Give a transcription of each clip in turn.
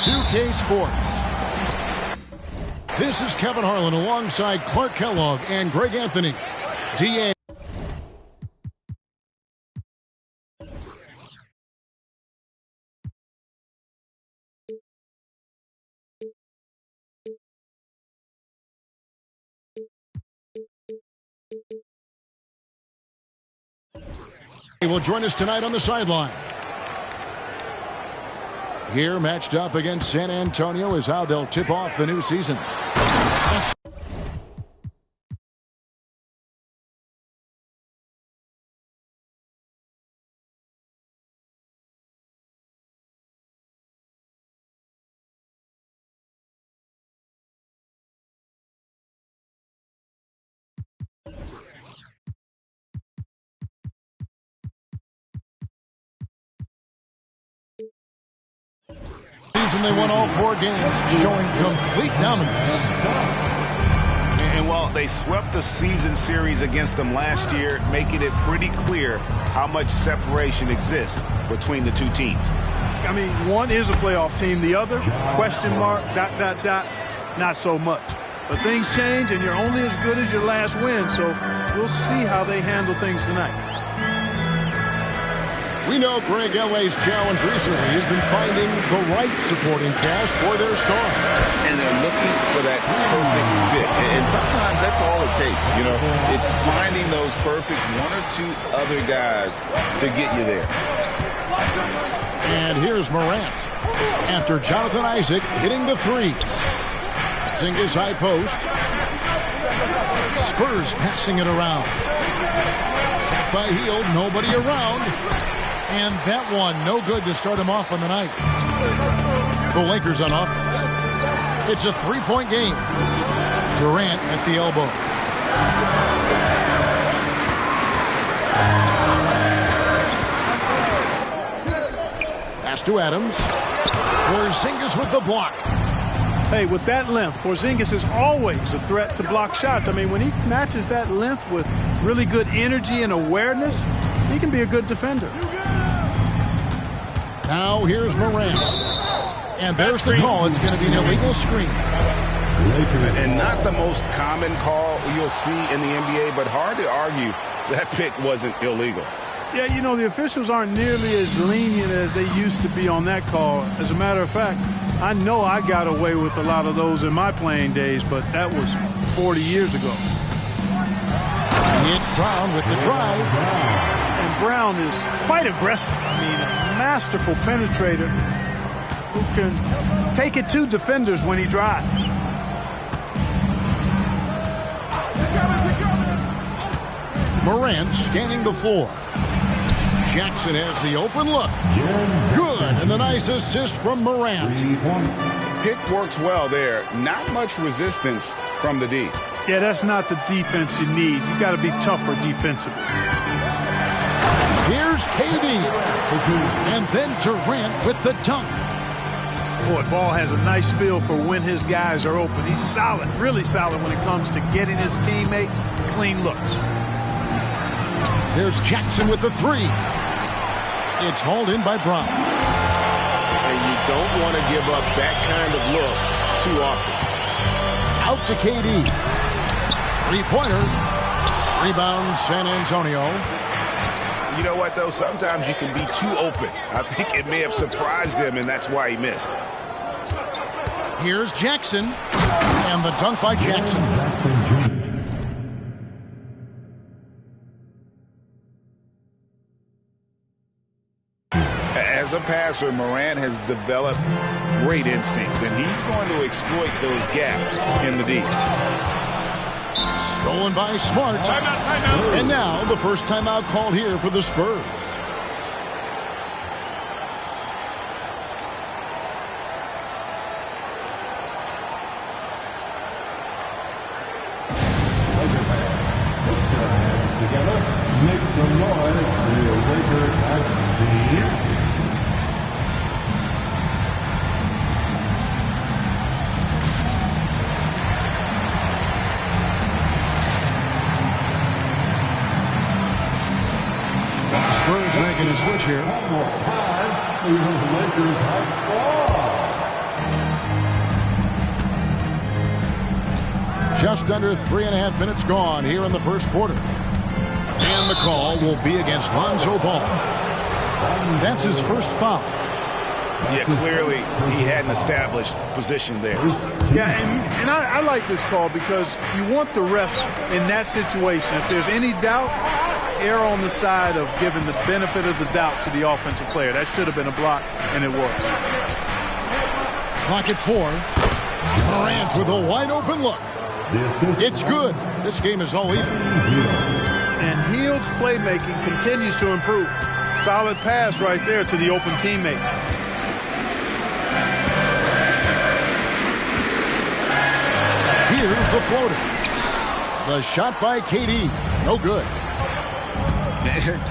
2K Sports. This is Kevin Harlan alongside Clark Kellogg and Greg Anthony. DA. He will join us tonight on the sideline. Here, matched up against San Antonio, is how they'll tip off the new season. And they won all 4 games, showing complete dominance. And while they swept the season series against them last year, making it pretty clear how much separation exists between the two teams. I mean, one is a playoff team. The other, question mark, ... not so much. But things change, and you're only as good as your last win. So we'll see how they handle things tonight. We know Greg L.A.'s challenge recently has been finding the right supporting cast for their star. And they're looking for that perfect fit. And sometimes that's all it takes, you know. It's finding those perfect 1 or 2 other guys to get you there. And here's Morant. After Jonathan Isaac hitting the 3. Zingis high post. Spurs passing it around. Shot by Hield, nobody around. And that one, no good to start him off on the night. The Lakers on offense. It's a 3-point game. Durant at the elbow. Pass to Adams. Porzingis with the block. Hey, with that length, Porzingis is always a threat to block shots. I mean, when he matches that length with really good energy and awareness, he can be a good defender. Now here's Morant. And there's the call. It's going to be an illegal screen. And not the most common call you'll see in the NBA, but hard to argue that pick wasn't illegal. Yeah, you know, the officials aren't nearly as lenient as they used to be on that call. As a matter of fact, I know I got away with a lot of those in my playing days, but that was 40 years ago. It's Brown with the drive. And Brown is quite aggressive. I mean, a masterful penetrator who can take it to defenders when he drives. Morant scanning the floor. Jackson has the open look. Good, and the nice assist from Morant. Pick works well there. Not much resistance from the D. Yeah, that's not the defense you need. You got to be tougher defensively. Here's KD. And then Durant with the dunk. Boy, Ball has a nice feel for when his guys are open. He's solid, really solid when it comes to getting his teammates clean looks. There's Jackson with the 3. It's hauled in by Brown. And you don't want to give up that kind of look too often. Out to KD. 3-pointer. Rebound, San Antonio. You know what, though? Sometimes you can be too open. I think it may have surprised him, and that's why he missed. Here's Jackson. And the dunk by Jackson. As a passer, Morant has developed great instincts, and he's going to exploit those gaps in the D. Stolen by Smart. Timeout. And now the first timeout called here for the Spurs. Together, make some noise for the Lakers at the Spurs making a switch here. One more time for the Lakers at Just under 3.5 minutes gone here in the first quarter. And the call will be against Lonzo Ball. That's his first foul. Yeah, clearly he hadn't established position there. Yeah, and I like this call because you want the refs in that situation. If there's any doubt, err on the side of giving the benefit of the doubt to the offensive player. That should have been a block, and it was. Clock at 4. Morant with a wide open look. It's good. This game is all even. And Hield's playmaking continues to improve. Solid pass right there to the open teammate. Here's the floater. The shot by KD. No good.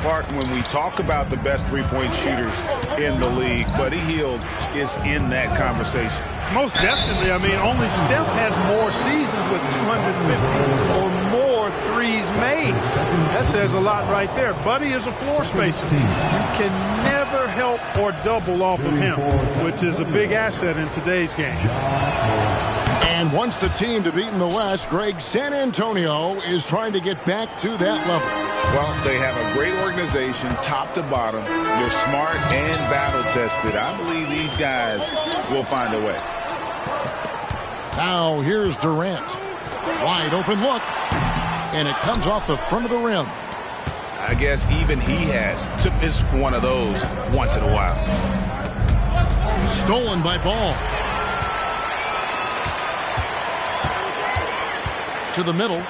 Clark, when we talk about the best three-point shooters in the league, Buddy Hield is in that conversation. Most definitely. I mean, only Steph has more seasons with 250 or more threes made. That says a lot right there. Buddy is a floor spacer. You can never help or double off of him, which is a big asset in today's game. And once the team to beat in the West, Greg, San Antonio is trying to get back to that level. Well, they have a great organization, top to bottom. They're smart and battle-tested. I believe these guys will find a way. Now here's Durant. Wide open look. And it comes off the front of the rim. I guess even he has to miss one of those once in a while. Stolen by Ball. To the middle.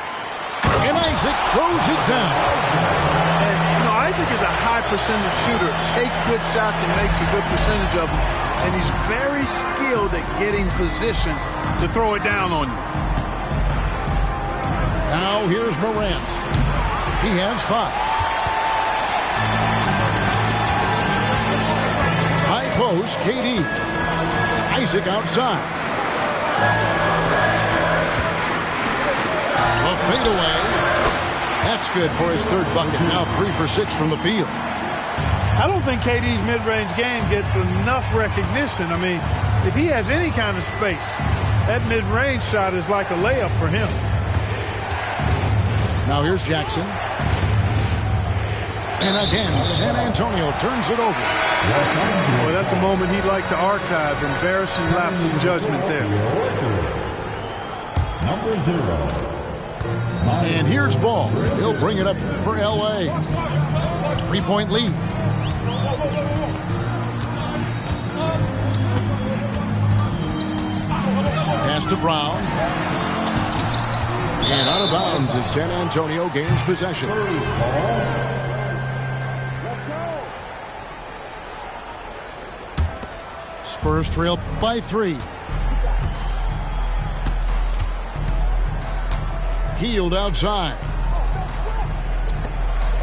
And Isaac throws it down. And, you know, Isaac is a high percentage shooter. Takes good shots and makes a good percentage of them. And he's very skilled at getting position to throw it down on you. Now here's Morant. He has 5. High post, KD. Isaac outside. A fadeaway. That's good for his third bucket. Now 3 for 6 from the field. I don't think KD's mid-range game gets enough recognition. I mean, if he has any kind of space, that mid-range shot is like a layup for him. Now here's Jackson. And again, San Antonio turns it over. Well, that's a moment he'd like to archive. Embarrassing lapse of judgment there. Number 0. And here's Ball. He'll bring it up for L.A. 3-point lead. Pass to Brown. And out of bounds as San Antonio gains possession. Spurs trail by 3. Hield outside.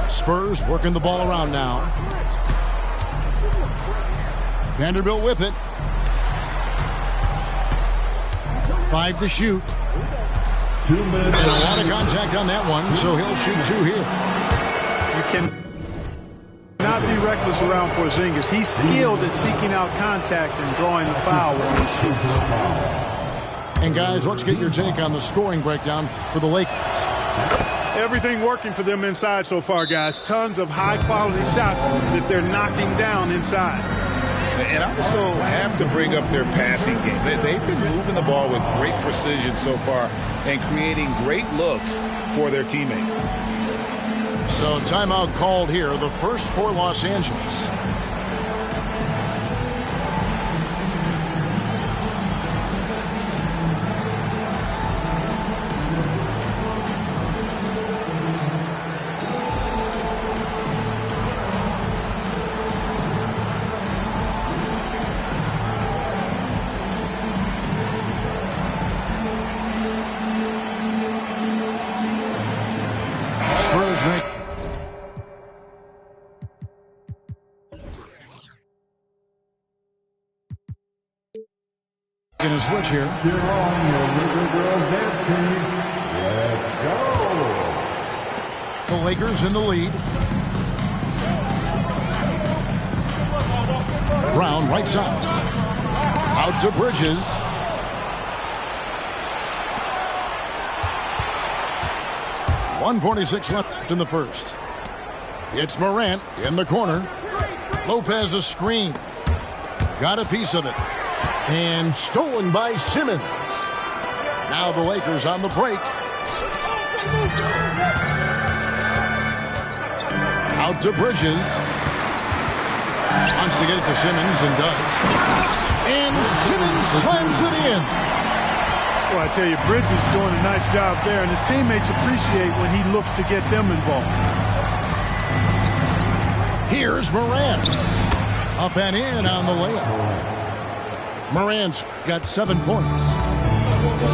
Spurs working the ball around now. Vanderbilt with it. 5 to shoot. 2 minutes. And a lot of contact on that one, so he'll shoot 2 here. You can not be reckless around Porzingis. He's skilled at seeking out contact and drawing the foul when he shoots. And guys, let's get your take on the scoring breakdown for the Lakers. Everything working for them inside so far, guys. Tons of high-quality shots that they're knocking down inside. And I also have to bring up their passing game. They've been moving the ball with great precision so far and creating great looks for their teammates. So timeout called here, the first for Los Angeles. Going to switch here. You're on your River Girls dance team. Let's go. The Lakers in the lead. Brown right side. Out to Bridges. 1:46 left in the first. It's Morant in the corner. Lopez a screen. Got a piece of it. And stolen by Simmons. Now the Lakers on the break. Out to Bridges. Wants to get it to Simmons and does. And Simmons slams it in. Well, I tell you, Bridges is doing a nice job there, and his teammates appreciate when he looks to get them involved. Here's Morant. Up and in on the layup. Morant's got 7 points.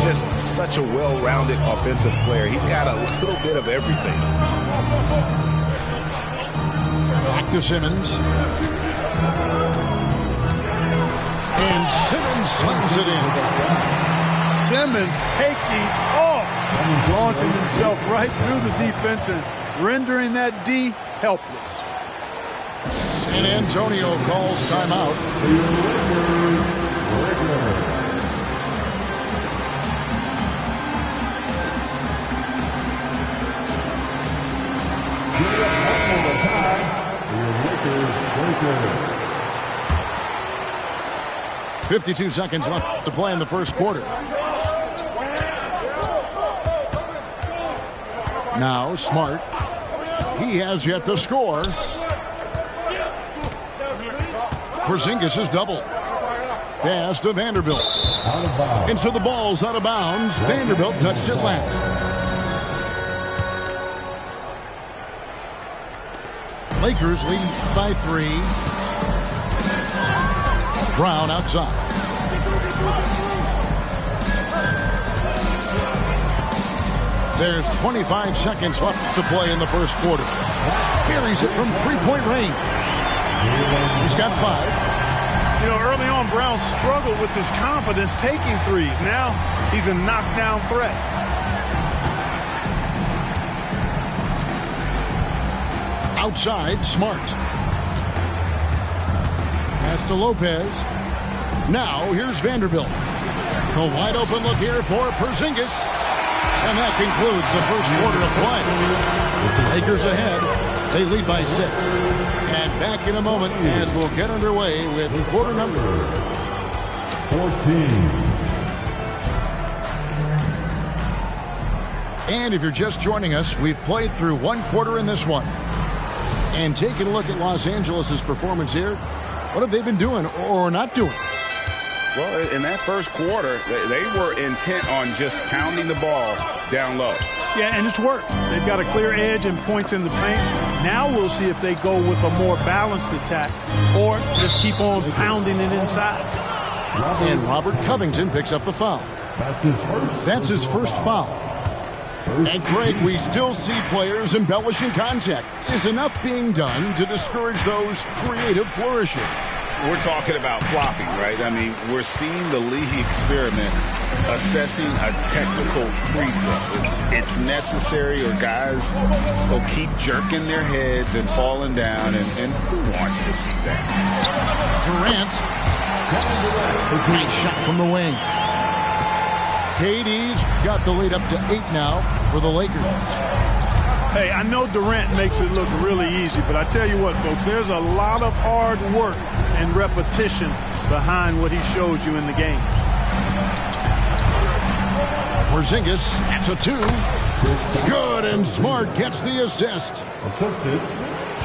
Just such a well-rounded offensive player. He's got a little bit of everything. Back to Simmons. And Simmons slams it in. Simmons taking off, launching himself right through the defense and rendering that D helpless. San Antonio calls timeout. Lakers. 52 seconds left to play in the first quarter. Now Smart. He has yet to score. Porzingis is double. Pass to Vanderbilt. And so the ball's out of bounds. Vanderbilt touched it last. Lakers lead by 3. Brown outside. There's 25 seconds left to play in the first quarter. Buries it from three-point range. He's got 5. You know, early on, Brown struggled with his confidence taking threes. Now he's a knockdown threat. Outside, Smart. Pass to Lopez. Now, here's Vanderbilt. A wide open look here for Porzingis. And that concludes the first quarter of play. Lakers ahead. They lead by 6. And back in a moment as we'll get underway with quarter number 14. And if you're just joining us, we've played through one quarter in this one. And taking a look at Los Angeles' performance here, what have they been doing or not doing? Well, in that first quarter, they were intent on just pounding the ball down low. Yeah, and it's worked. They've got a clear edge and points in the paint. Now we'll see if they go with a more balanced attack or just keep on pounding it inside. And Robert Covington picks up the foul. That's his first foul. And Craig, we still see players embellishing contact. Is enough being done to discourage those creative flourishes? We're talking about flopping, right? I mean, we're seeing the league experiment assessing a technical free throw. It's necessary or guys will keep jerking their heads and falling down, and who wants to see that? Durant. Nice shot from the wing. KD's got the lead up to 8 now for the Lakers. Hey, I know Durant makes it look really easy, but I tell you what, folks, there's a lot of hard work and repetition behind what he shows you in the games. Porzingis, that's a 2. Good, and Smart gets the assist.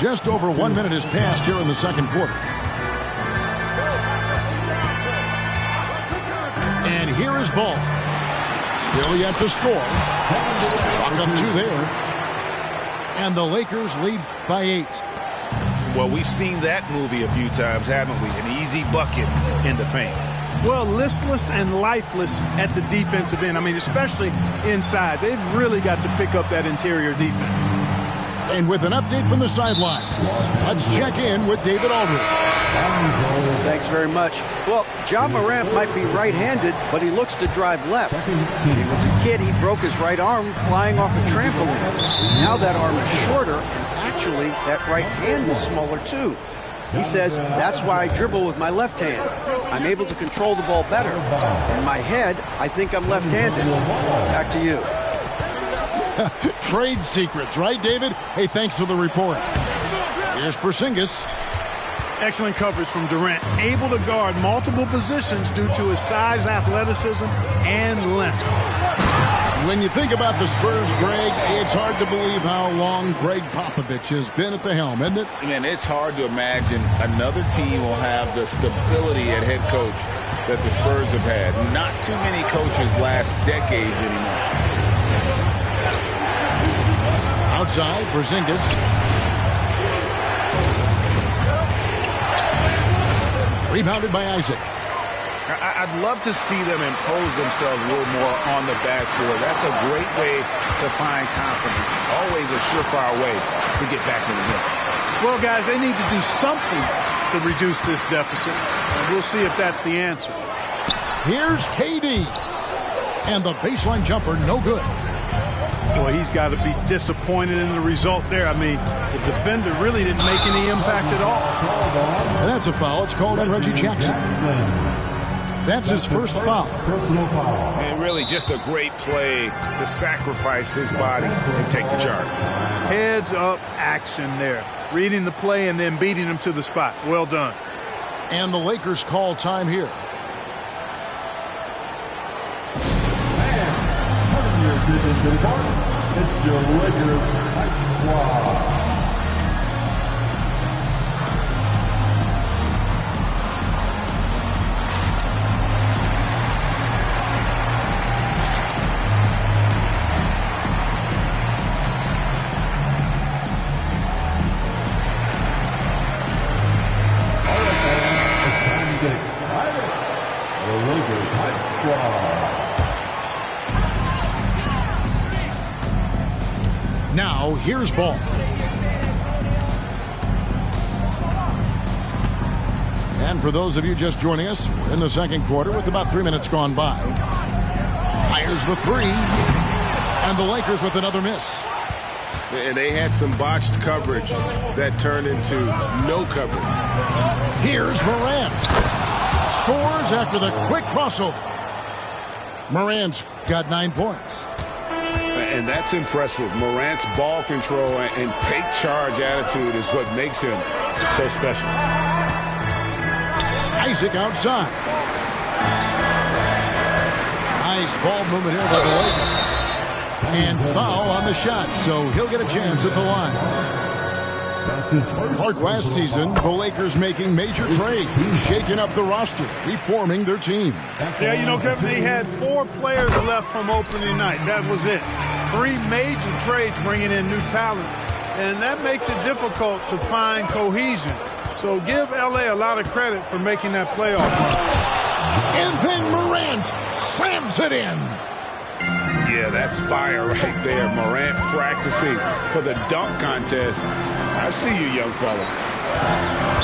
Just over 1 minute has passed here in the second quarter. And here is Ball. Still yet to score. Chalk up 2 there. And the Lakers lead by 8. Well, we've seen that movie a few times, haven't we? An easy bucket in the paint. Well, listless and lifeless at the defensive end. I mean, especially inside. They've really got to pick up that interior defense. And with an update from the sideline, let's check in with David Aldridge. Thanks very much. Well, John Morant might be right-handed, but he looks to drive left. When he was a kid, he broke his right arm flying off a trampoline. Now that arm is shorter, and actually that right hand is smaller too. He says, that's why I dribble with my left hand. I'm able to control the ball better. In my head, I think I'm left-handed. Back to you. Trade secrets, right, David? Hey, thanks for the report. Here's Porzingis. Excellent coverage from Durant. Able to guard multiple positions due to his size, athleticism, and length. When you think about the Spurs, Greg, it's hard to believe how long Greg Popovich has been at the helm, isn't it? Man, it's hard to imagine another team will have the stability at head coach that the Spurs have had. Not too many coaches last decades anymore. Outside, Porzingis. Rebounded by Isaac. I'd love to see them impose themselves a little more on the backboard. That's a great way to find confidence. Always a surefire way to get back in the game. Well, guys, they need to do something to reduce this deficit. And we'll see if that's the answer. Here's KD. And the baseline jumper, no good. Boy, he's got to be disappointed in the result there. I mean, the defender really didn't make any impact at all. And that's a foul. It's called on Reggie Jackson. That's his first foul. And really just a great play to sacrifice his body and take the charge. Heads up action there. Reading the play and then beating him to the spot. Well done. And the Lakers call time here. It's your Lakers Hype Squad. Now, here's ball. And for those of you just joining us, we're in the second quarter with about 3 minutes gone by. Fires the three. And the Lakers with another miss. And they had some botched coverage that turned into no coverage. Here's Morant. Scores after the quick crossover. Morant's got 9 points. And that's impressive. Morant's ball control and take charge attitude is what makes him so special. Isaac outside. Nice ball movement here by the Lakers. And foul on the shot, so he'll get a chance at the line. Clark, last season, the Lakers making major trades, shaking up the roster, reforming their team. Yeah, you know, Kevin, they had 4 players left from opening night. That was it. 3 major trades bringing in new talent, and that makes it difficult to find cohesion. So give L.A. a lot of credit for making that playoff run. And then Morant slams it in. Yeah, that's fire right there. Morant practicing for the dunk contest. I see you, young fella.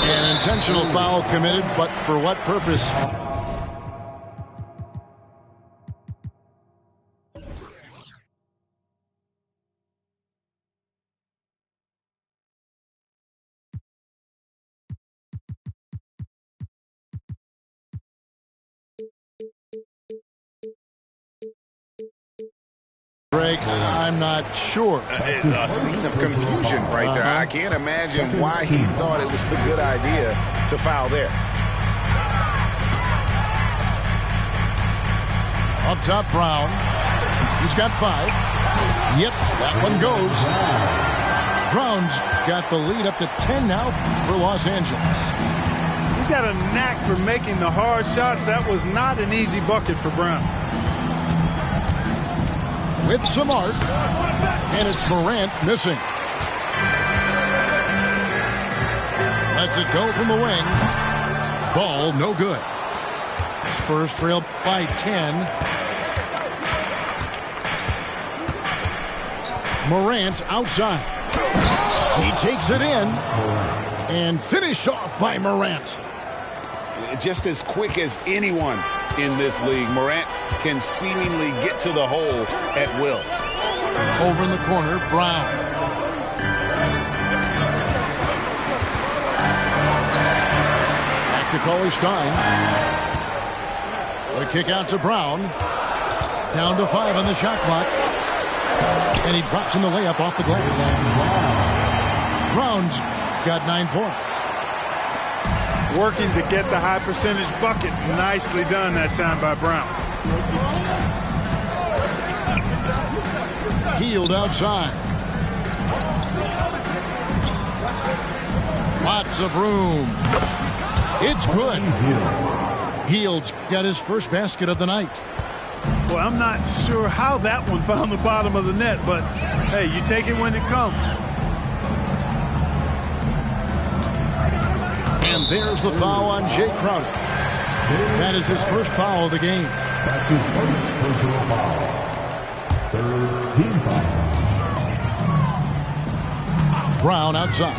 An intentional foul committed, but for what purpose? Greg, I'm not sure. A scene of confusion right there. I can't imagine why he thought it was a good idea to foul there. Up top, Brown. He's got 5. Yep, that one goes. Brown's got the lead up to 10 now for Los Angeles. He's got a knack for making the hard shots. That was not an easy bucket for Brown. With some arc, and it's Morant missing. Lets it go from the wing. Ball no good. Spurs trail by 10. Morant outside. He takes it in and finished off by Morant. Just as quick as anyone in this league, Morant can seemingly get to the hole at will. Over in the corner, Brown. Back to Cauley-Stein. The kick out to Brown. Down to 5 on the shot clock. And he drops in the layup off the glass. Brown's got 9 points. Working to get the high percentage bucket. Nicely done that time by Brown. Hield outside. Lots of room. It's good. Hield's got his first basket of the night. Well, I'm not sure how that one found the bottom of the net, but hey, you take it when it comes. And there's the foul on Jay Crowder. That is his first foul of the game. That's his first personal foul. Third team foul. Brown outside.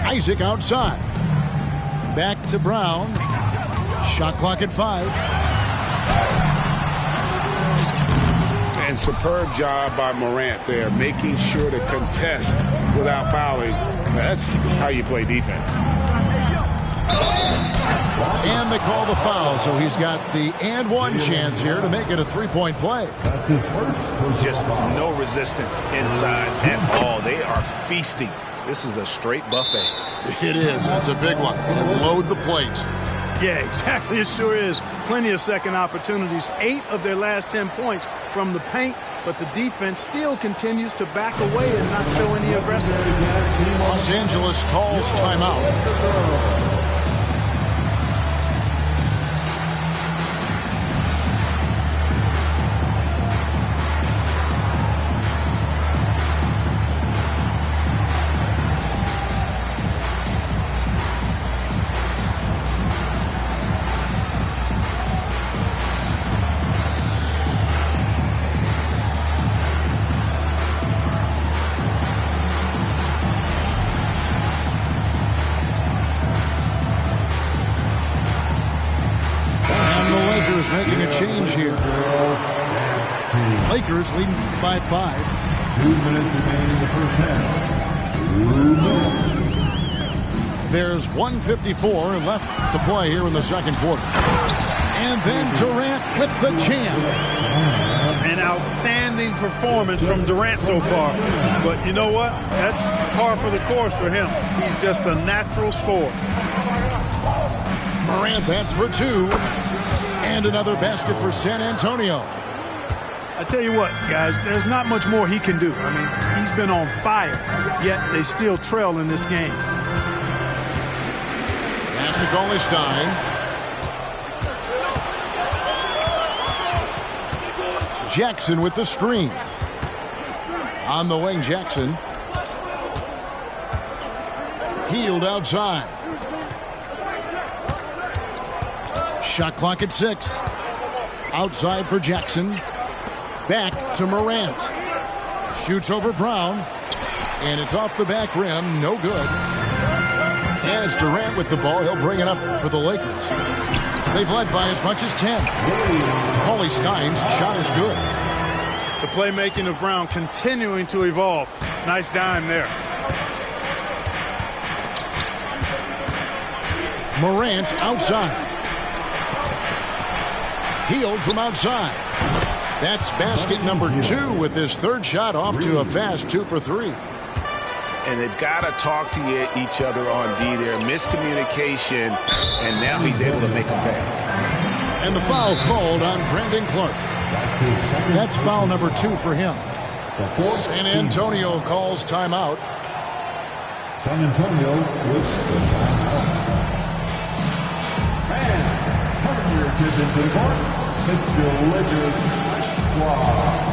Isaac outside. Back to Brown. Shot clock at 5. And superb job by Morant there, making sure to contest without fouling. That's how you play defense. And they call the foul, so he's got the and one chance here to make it a 3-point play. That's his first personal Just foul. no resistance inside at all. They are feasting. This is a straight buffet. It is. It's a big one. And load the plate. Yeah, exactly. It sure is. Plenty of second opportunities. 8 of their last 10 points from the paint, but the defense still continues to back away and not show any aggression. Los Angeles calls timeout. Making a change here. Lakers leading by 5. 2 minutes remaining in the first half. 2 minutes. There's 1:54 left to play here in the second quarter. And then Durant with the jam. An outstanding performance from Durant so far. But you know what? That's par for the course for him. He's just a natural scorer. Morant, that's for 2. And another basket for San Antonio. I tell you what, guys, there's not much more he can do. I mean, he's been on fire, yet they still trail in this game. Pass to Stein. Jackson with the screen. On the wing, Jackson. Hield outside. Shot clock at 6. Outside for Jackson. Back to Morant. Shoots over Brown. And it's off the back rim. No good. And it's Durant with the ball. He'll bring it up for the Lakers. They've led by as much as 10. Cauley Stein's shot is good. The playmaking of Brown continuing to evolve. Nice dime there. Morant outside. Hield from outside. That's basket number 2 with his third shot off to a fast 2 for 3. And they've got to talk to each other on D there. Miscommunication, and now he's able to make them pay. And the foul called on Brandon Clark. That's foul number 2 for him. San Antonio calls timeout. San Antonio with the timeout. And coming your attention to the court, it's the Lakers squad.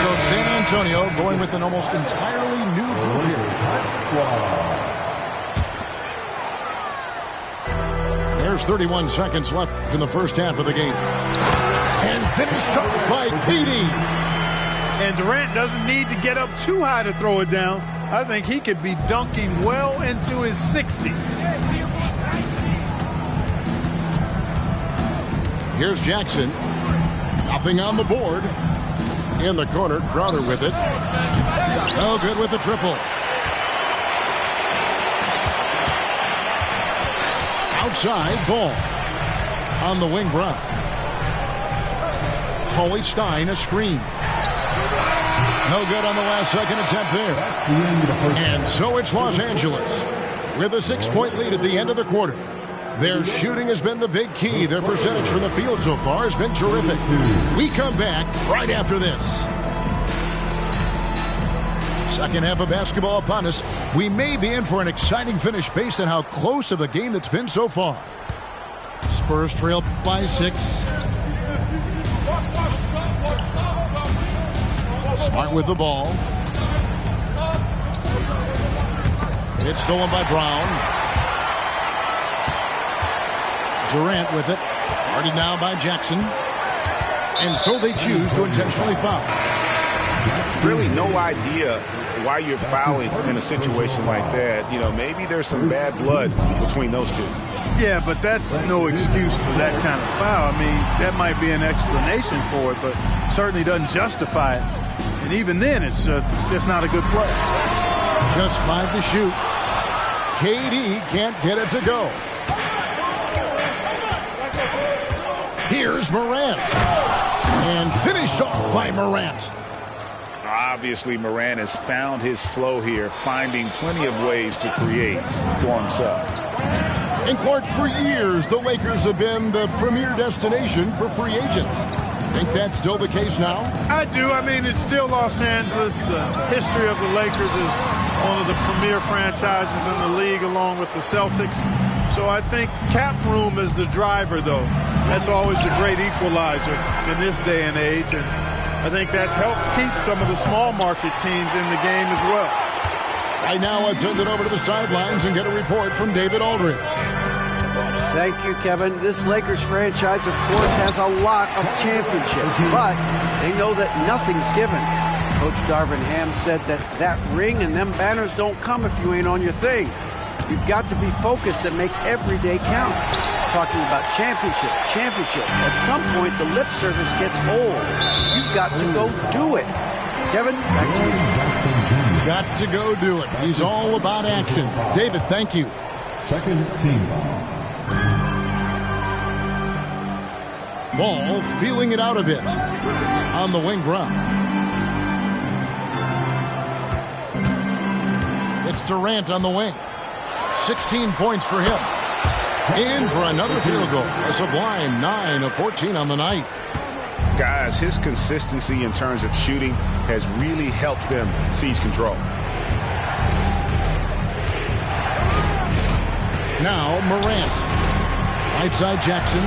So San Antonio going with an almost entirely new group here. There's 31 seconds left in the first half of the game. And finished up by KD. And Durant doesn't need to get up too high to throw it down. I think he could be dunking well into his 60s. Here's Jackson. Nothing on the board. In the corner, Crowder with it. No good with the triple. Outside, Ball. On the wing, Brown. Holy Stein, a screen. No good on the last second attempt there. And so it's Los Angeles with a 6-point lead at the end of the quarter. Their shooting has been the big key. Their percentage from the field so far has been terrific. We come back right after this. Second half of basketball upon us. We may be in for an exciting finish based on how close of a game that's been so far. Spurs trail by 6. Smart with the ball. It's stolen by Brown. Durant with it. Guarded now by Jackson. And so they choose to intentionally foul. Really no idea why you're fouling in a situation like that. You know, maybe there's some bad blood between those two. Yeah, but that's no excuse for that kind of foul. I mean, that might be an explanation for it, but certainly doesn't justify it. And even then, it's just not a good play. Just 5 to shoot. KD can't get it to go. Here's Morant. And finished off by Morant. Obviously, Morant has found his flow here, finding plenty of ways to create for himself. And Clark, for years, the Lakers have been the premier destination for free agents. Think that's still the case now? I do. I mean, it's still Los Angeles. The history of the Lakers is one of the premier franchises in the league, along with the Celtics. So I think cap room is the driver, though. That's always the great equalizer in this day and age. And I think that helps keep some of the small market teams in the game as well. Right now, let's send it over to the sidelines and get a report from David Aldridge. Thank you, Kevin. This Lakers franchise, of course, has a lot of championships, but they know that nothing's given. Coach Darvin Ham said that ring and them banners don't come if you ain't on your thing. You've got to be focused and make every day count. Talking about championship. At some point, the lip service gets old. You've got to go do it. Kevin, back to you. Got to go do it. He's all about action. David, thank you. Second team. Ball feeling it out a bit. On the wing, Brown. It's Durant on the wing. 16 points for him. In for another field goal. A sublime 9 of 14 on the night. Guys, his consistency in terms of shooting has really helped them seize control. Now Morant. Right side Jackson.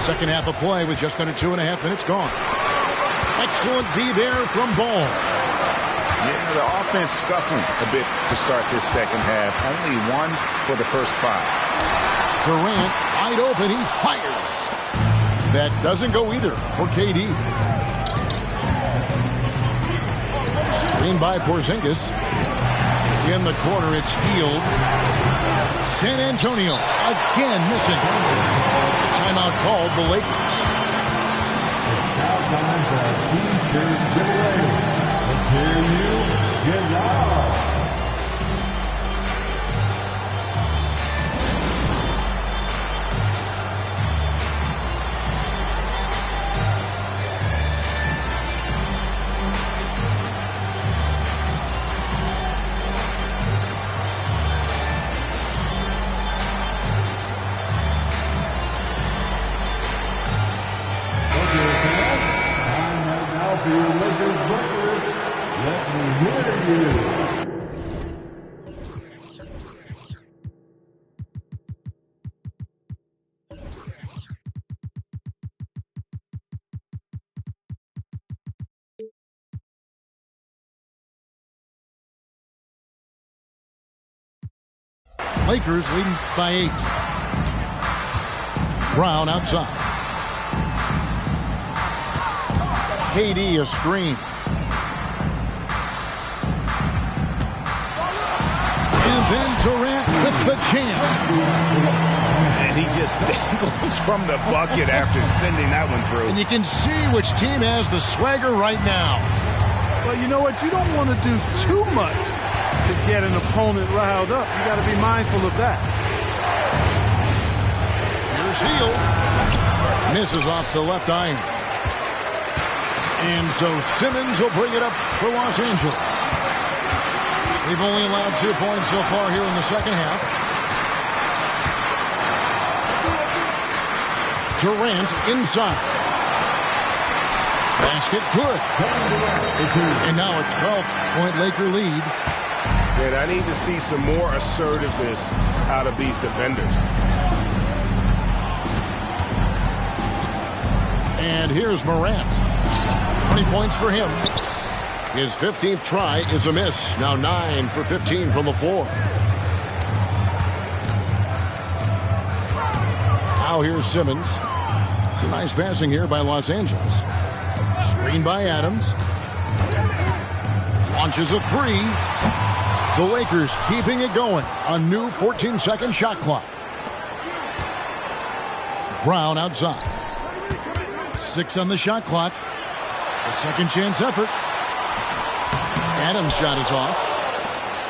Second half of play with just under 2.5 minutes gone. Excellent D there from Ball. Yeah, the offense scuffling a bit to start this second half. Only 1 for the first 5. Durant wide open. He fires. That doesn't go either for KD. Screen by Porzingis. In the corner, it's Hield. San Antonio again missing. Timeout called the Lakers. It's now time for our T-shirt giveaway. Let's hear you get loud. For your Lakers record, let me hear you. Lakers leading by 8. Brown outside. KD a screen. And then Durant with the jam. And he just dangles from the bucket after sending that one through. And you can see which team has the swagger right now. Well, you know what? You don't want to do too much to get an opponent riled up. You got to be mindful of that. Here's Hield. Misses off the left iron. And so Simmons will bring it up for Los Angeles. They've only allowed 2 points so far here in the second half. Durant inside. Basket good. And now a 12-point Laker lead. And I need to see some more assertiveness out of these defenders. And here's Morant. 20 points for him. His 15th try is a miss. Now 9 for 15 from the floor. Now here's Simmons. Some nice passing here by Los Angeles. Screen by Adams. Launches a 3. The Lakers keeping it going. A new 14-second shot clock. Brown outside. 6 on the shot clock. A second chance effort. Adams' shot is off.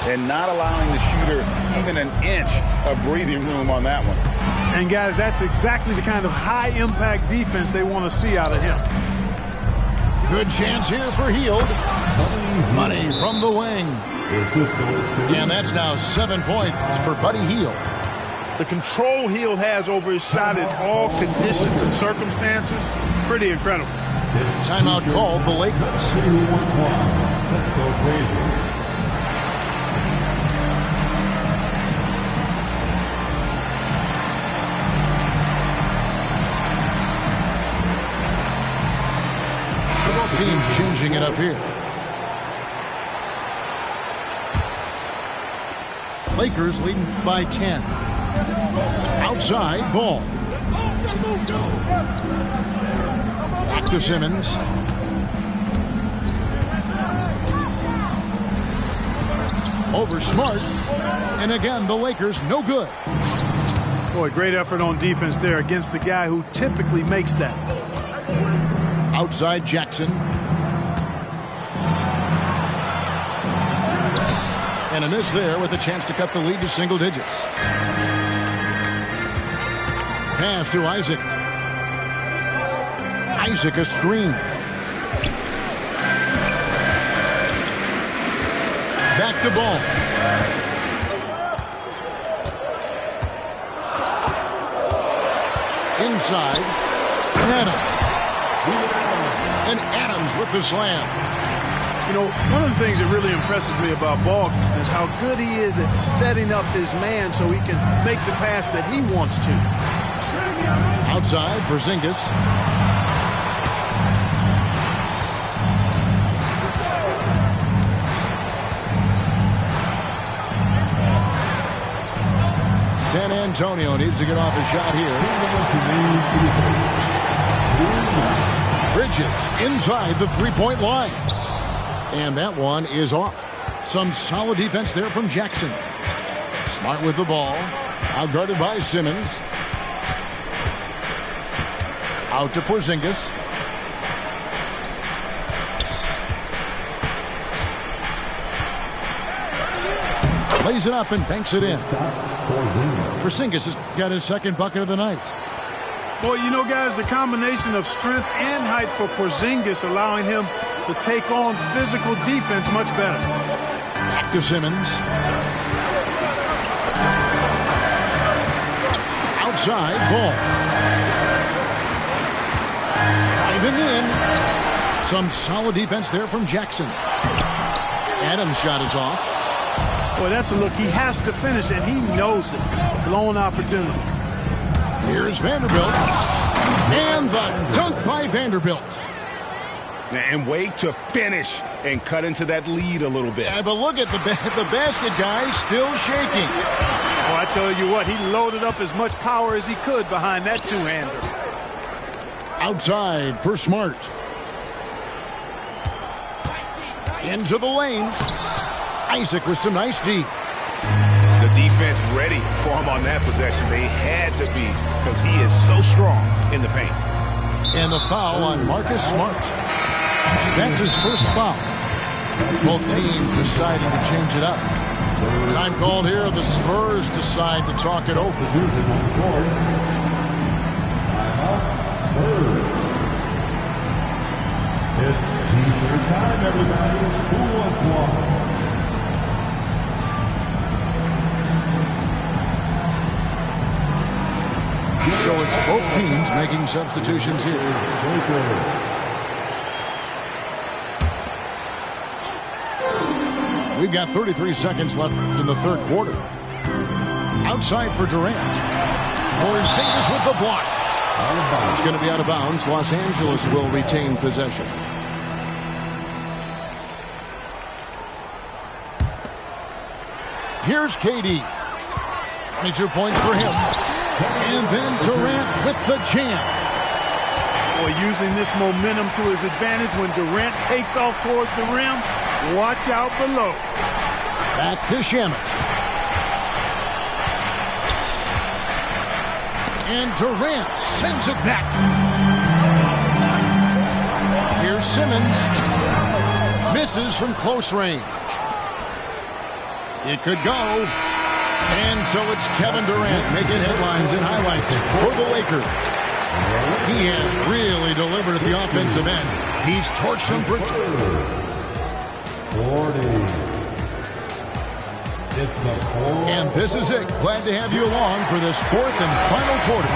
And not allowing the shooter even an inch of breathing room on that one. And, guys, that's exactly the kind of high-impact defense they want to see out of him. Good chance here for Hield. Money from the wing. And that's now 7 points for Buddy Hield. The control Hield has over his shot in all conditions and circumstances, pretty incredible. Timeout called the Lakers. Let's go crazy. So both teams changing it up here. Lakers leading by 10. Outside ball. Back to Simmons. Over Smart. And again, the Lakers no good. Boy, great effort on defense there against a guy who typically makes that. Outside Jackson. And a miss there with a chance to cut the lead to single digits. Pass to Isaac. Isaac a screen. Back to ball. Inside. Adams. And Adams with the slam. You know, one of the things that really impresses me about Ball is how good he is at setting up his man so he can make the pass that he wants to. Outside, Porzingis. San Antonio needs to get off a shot here. Bridges inside the three-point line. And that one is off. Some solid defense there from Jackson. Smart with the ball. Outguarded by Simmons. Out to Porzingis. Lays it up and banks it in. Porzingis has got his second bucket of the night. Boy, you know, guys, the combination of strength and height for Porzingis allowing him to take on physical defense much better. Back to Simmons. Outside, ball. Driving in. Some solid defense there from Jackson. Adams' shot is off. Boy, that's a look he has to finish, and he knows it. Blown opportunity. Here's Vanderbilt. And the dunk by Vanderbilt. And wait to finish and cut into that lead a little bit. Yeah, but look at the basket guy still shaking. Oh, I tell you what, he loaded up as much power as he could behind that two-hander. Outside for Smart. Into the lane. Isaac with some nice D. The defense ready for him on that possession. They had to be, because he is so strong in the paint. And the foul on Marcus Smart. That's his first foul. Both teams deciding to change it up. Time called here. The Spurs decide to talk it over. It's T-shirt time, everybody. Who wants one? So it's both teams making substitutions here. We've got 33 seconds left in the third quarter. Outside for Durant. Porzingis with the block. It's going to be out of bounds. Los Angeles will retain possession. Here's KD. 22 points for him. And then Durant with the jam. Boy, using this momentum to his advantage when Durant takes off towards the rim. Watch out below. Back to Shamet. And Durant sends it back. Here's Simmons. Misses from close range. It could go. And so it's Kevin Durant making headlines and highlights for the Lakers. He has really delivered at the offensive end. He's torched them for 40. It's the fourth. And this is it. Glad to have you along for this fourth and final quarter.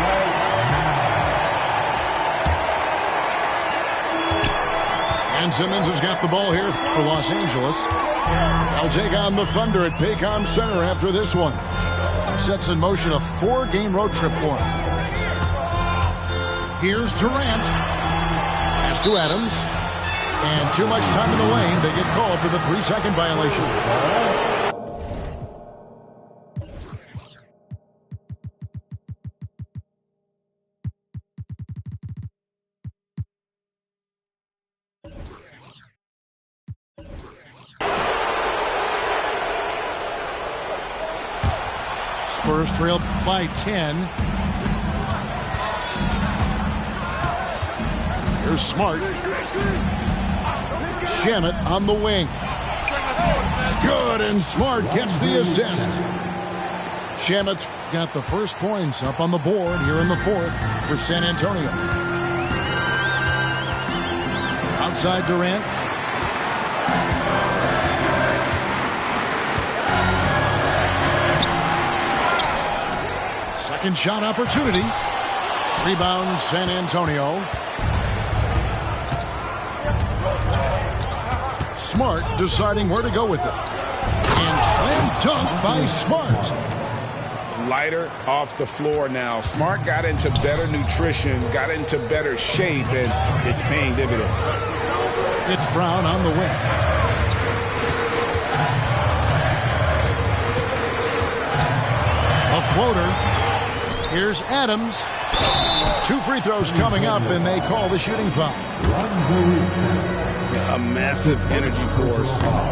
And Simmons has got the ball here for Los Angeles. They'll take on the Thunder at Paycom Center after this one. Sets in motion a 4-game road trip for him. Here's Durant. Pass to Adams. And too much time in the lane. They get called for the 3-second violation. Spurs trailed by 10. Here's Smart. Shamet on the wing. Good, and Smart gets the assist. Shamet's got the first points up on the board here in the fourth for San Antonio. Outside Durant. Second shot opportunity. Rebound San Antonio. Smart deciding where to go with it. And slam dunk by Smart. Lighter off the floor now. Smart got into better nutrition, got into better shape, and it's paying dividends. It's Brown on the wing. A floater. Here's Adams. 2 free throws coming up, and they call the shooting foul. A massive energy force.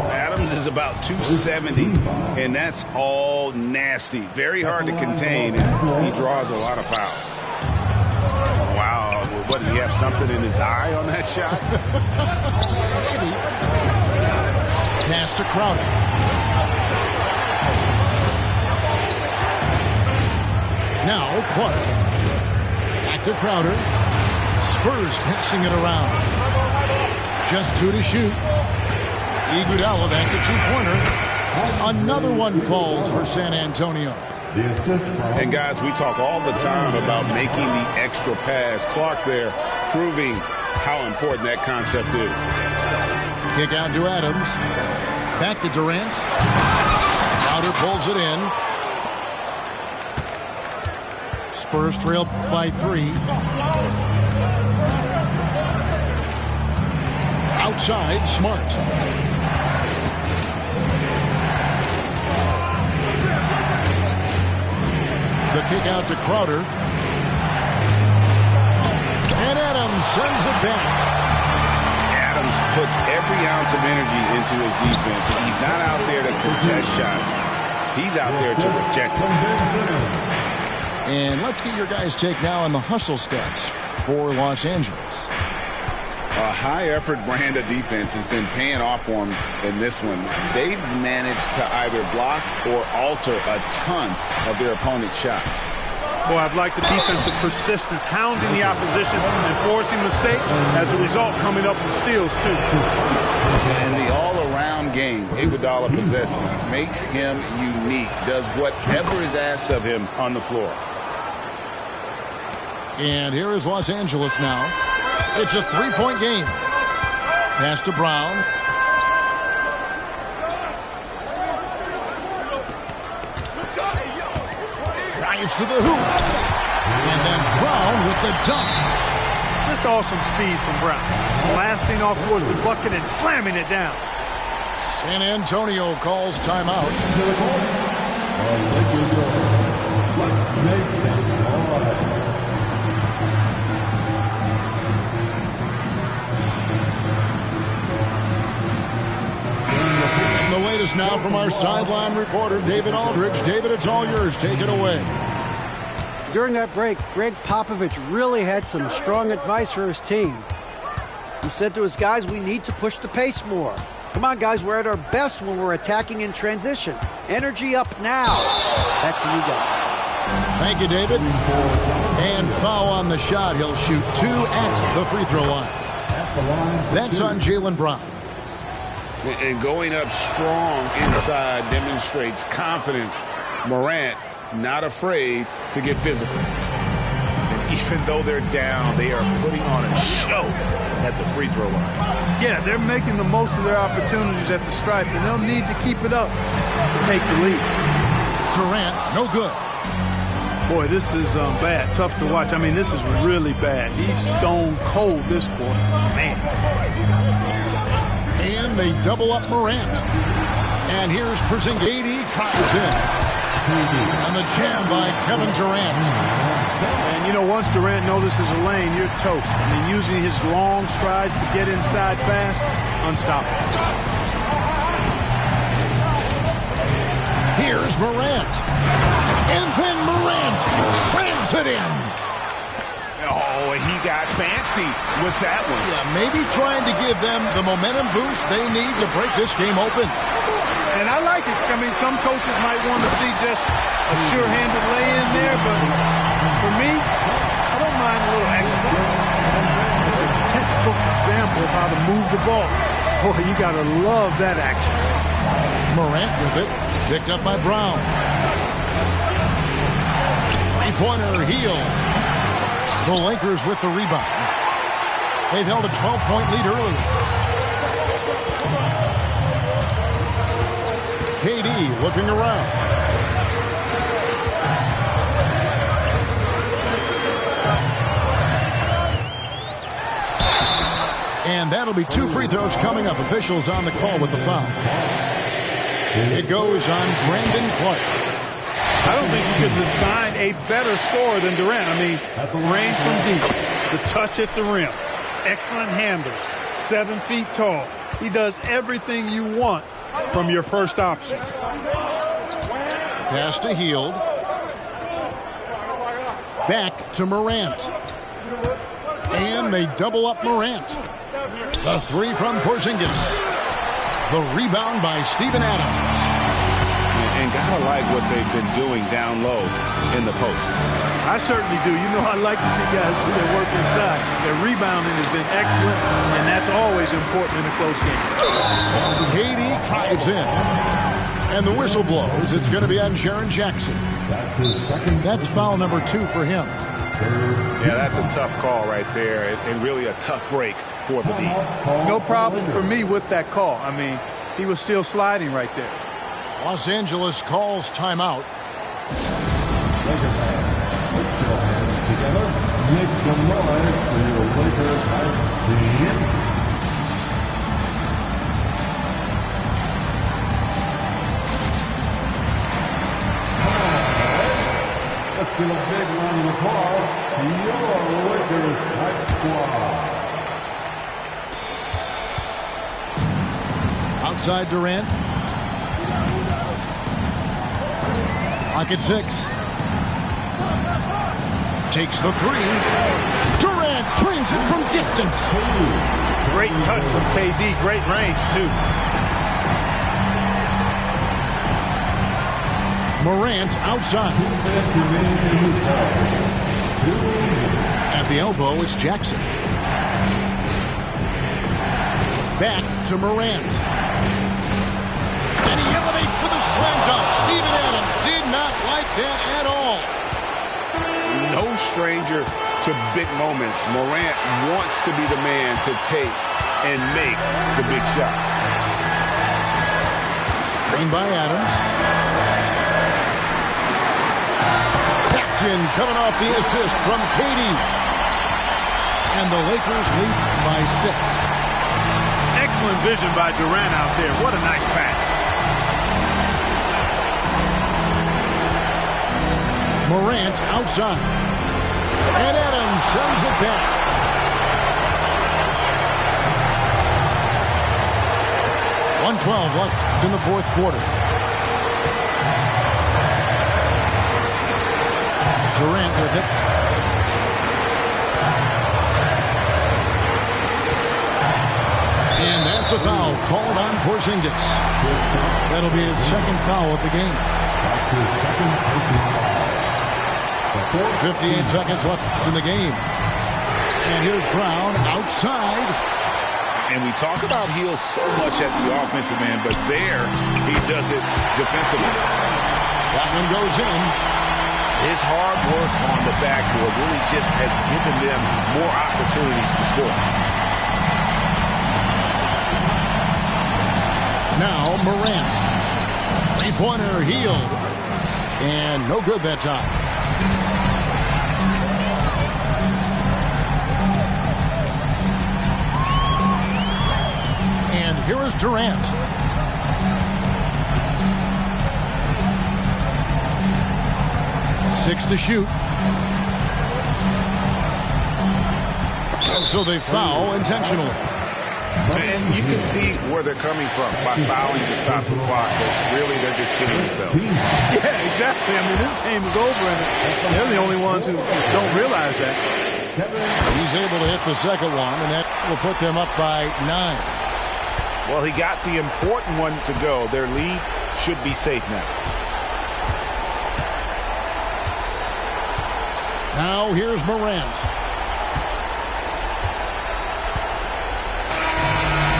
Adams is about 270, and that's all nasty. Very hard to contain, and he draws a lot of fouls. Wow. What, did he have something in his eye on that shot? Maybe. Pass to Crowder. Now Clark. Back to Crowder. Spurs passing it around. Just 2 to shoot. Iguodala, that's a 2-pointer. Another one falls for San Antonio. And guys, we talk all the time about making the extra pass. Clark there proving how important that concept is. Kick out to Adams. Back to Durant. Crowder pulls it in. Spurs trail by 3. outside, Smart. The kick out to Crowder. And Adams sends it back. Adams puts every ounce of energy into his defense. He's not out there to contest shots. He's out there to reject them. And let's get your guys' take now on the hustle stats for Los Angeles. A high-effort brand of defense has been paying off for them in this one. They've managed to either block or alter a ton of their opponent's shots. Boy, I've liked the defensive persistence, hounding the opposition and forcing mistakes. As a result, coming up with steals, too. And the all-around game Iguodala possesses makes him unique, does whatever is asked of him on the floor. And here is Los Angeles now. It's a three-point game. Pass to Brown. Drives to the hoop. And then Brown with the dunk. Just awesome speed from Brown. Blasting off towards the bucket and slamming it down. San Antonio calls timeout. The latest now from our sideline reporter, David Aldridge. David, it's all yours. Take it away. During that break, Greg Popovich really had some strong advice for his team. He said to his guys, we need to push the pace more. Come on, guys, we're at our best when we're attacking in transition. Energy up now. Back to you guys. Thank you, David. And foul on the shot. He'll shoot 2 at the free throw line. That's on Jaylen Brown. And going up strong inside demonstrates confidence. Morant not afraid to get physical. And even though they're down, they are putting on a show at the free throw line. Yeah, they're making the most of their opportunities at the stripe, and they'll need to keep it up to take the lead. Durant, no good. Boy, this is bad. Tough to watch. I mean, this is really bad. He's stone cold this quarter. Man. And they double up Morant. And here's Porzingis. AD tries in. And the jam by Kevin Durant. And, you know, once Durant notices a lane, you're toast. I mean, using his long strides to get inside fast, unstoppable. Here's Morant. And then Morant slams it in. Oh, he got fancy with that one. Yeah, maybe trying to give them the momentum boost they need to break this game open. And I like it. I mean, some coaches might want to see just a sure-handed lay-in there, but for me, I don't mind a little extra. It's a textbook example of how to move the ball. Boy, you got to love that action. Morant with it, picked up by Brown. Three-pointer, Heel. The Lakers with the rebound. They've held a 12-point lead earlier. KD looking around. And that'll be 2 free throws coming up. Officials on the call with the foul. It goes on Brandon Clark. I don't think you could design a better scorer than Durant. I mean, range from deep, the touch at the rim, excellent handle, 7 feet tall. He does everything you want from your first option. Pass to Hield. Back to Morant. And they double up Morant. The 3 from Porzingis. The rebound by Steven Adams. And gotta like what they've been doing down low in the post. I certainly do. You know, I like to see guys do their work inside. Their rebounding has been excellent, and that's always important in a close game. KD drives in. And the whistle blows. It's going to be on Jaren Jackson. That's foul number 2 for him. Yeah, that's a tough call right there, and really a tough break for the lead. No problem for me with that call. I mean, he was still sliding right there. Los Angeles calls timeout. give a big round of applause to your Lakers Hype Squad. Outside Durant. Lock at 6. Takes the 3. Durant trains it from distance. Great touch from KD. Great range, too. Morant outside. At the elbow, it's Jackson. Back to Morant. And he elevates for the slam dunk. Steven Adams did not like that at all. No stranger to big moments. Morant wants to be the man to take and make the big shot. Screen by Adams. Jackson coming off the assist from KD. And the Lakers lead by 6. Excellent vision by Durant out there. What a nice pass. Morant outside. And Adams sends it back. .112 left in the fourth quarter. Durant with it. And that's a foul called on Porzingis. That'll be his second foul of the game. 58 seconds left in the game. And here's Brown outside. And we talk about Hill so much at the offensive end, but there he does it defensively. That one goes in. His hard work on the backboard really just has given them more opportunities to score. Now Morant. Three-pointer, Hill. And no good that time. And here is Durant. Six to shoot. And so they foul intentionally. And you can see where they're coming from by fouling to stop the clock, but really they're just kidding themselves. Yeah, exactly. I mean, this game is over, and they're the only ones who don't realize that. He's able to hit the second one, and that will put them up by 9. Well, he got the important one to go. Their lead should be safe now. Now here's Morant.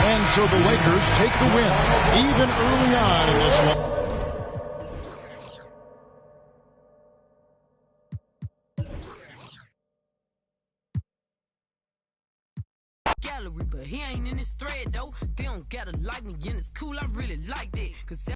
And so the Lakers take the win, even early on in this one. Gallery, but he ain't in this thread though. They don't gotta like me, and it's cool. I really like that.